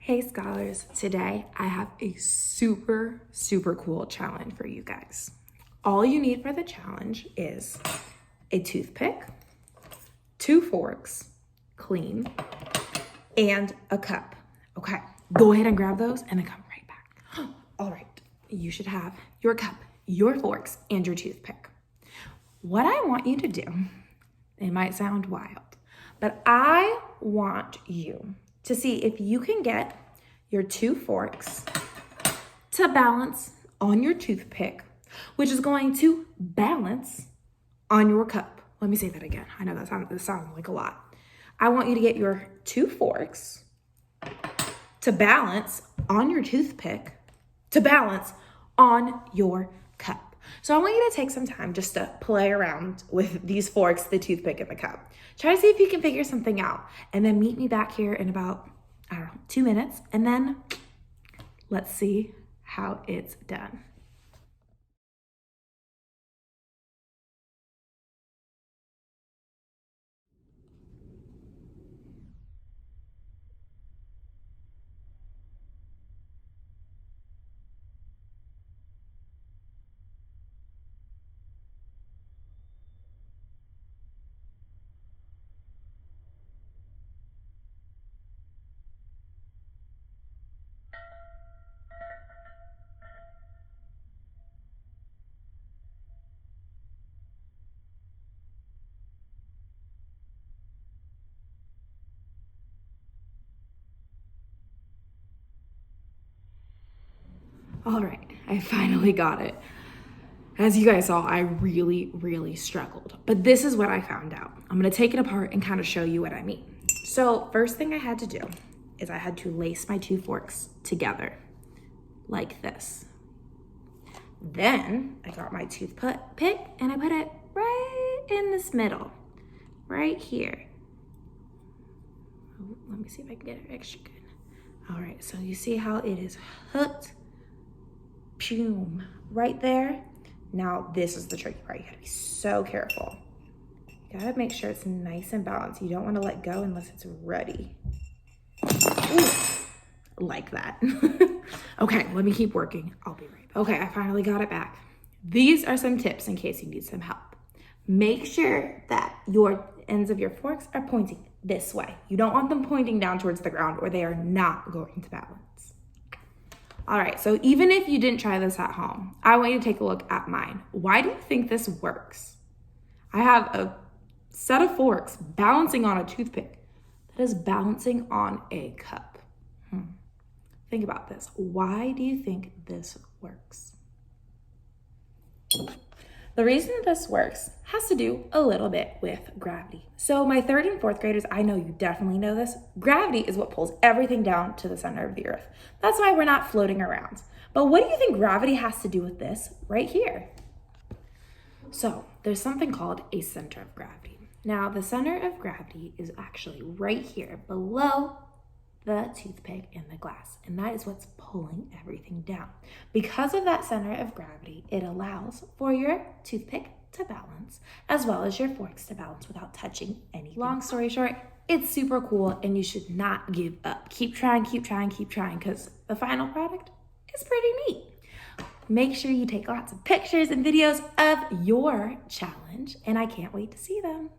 Hey scholars, today I have a super cool challenge for you guys. All you need for the challenge is a toothpick, 2 forks, clean, and a cup. Okay, go ahead and grab those and then come right back. All right, you should have your cup, your forks, and your toothpick. What I want you to do, it might sound wild, but I want you to see if you can get your 2 forks to balance on your toothpick, which is going to balance on your cup. Let me say that again. I know that sounds like a lot. I want you to get your 2 forks to balance on your toothpick, to balance on your cup. So I want you to take some time just to play around with these forks, the toothpick, and the cup. Try to see if you can figure something out, and then meet me back here in about, 2 minutes, and then let's see how it's done. All right, I finally got it. As you guys saw, I really struggled, but this is what I found out. I'm gonna take it apart and kind of show you what I mean. So first thing I had to do is I had to lace my 2 forks together like this. Then I got my toothpick and I put it right in this middle, right here. Oh, let me see if I can get it extra good. All right, so you see how it is hooked, boom, right there. Now this is the tricky part. You gotta be so careful. You gotta make sure it's nice and balanced. You don't wanna let go unless it's ready. Ooh, like that. Okay, let me keep working. I'll be right back. Okay, I finally got it back. These are some tips in case you need some help. Make sure that your ends of your forks are pointing this way. You don't want them pointing down towards the ground or they are not going to balance. All right, so even if you didn't try this at home, I want you to take a look at mine. Why do you think this works? I have a set of forks balancing on a toothpick that is balancing on a cup. Think about this. Why do you think this works? The reason this works has to do a little bit with gravity. So my 3rd and 4th graders, I know you definitely know this. Gravity is what pulls everything down to the center of the earth. That's why we're not floating around. But what do you think gravity has to do with this right here? So there's something called a center of gravity. Now the center of gravity is actually right here below the toothpick and the glass, and that is what's pulling everything down. Because of that center of gravity, it allows for your toothpick to balance as well as your forks to balance without touching anything. Long story short, it's super cool and you should not give up. Keep trying, because the final product is pretty neat. Make sure you take lots of pictures and videos of your challenge, and I can't wait to see them.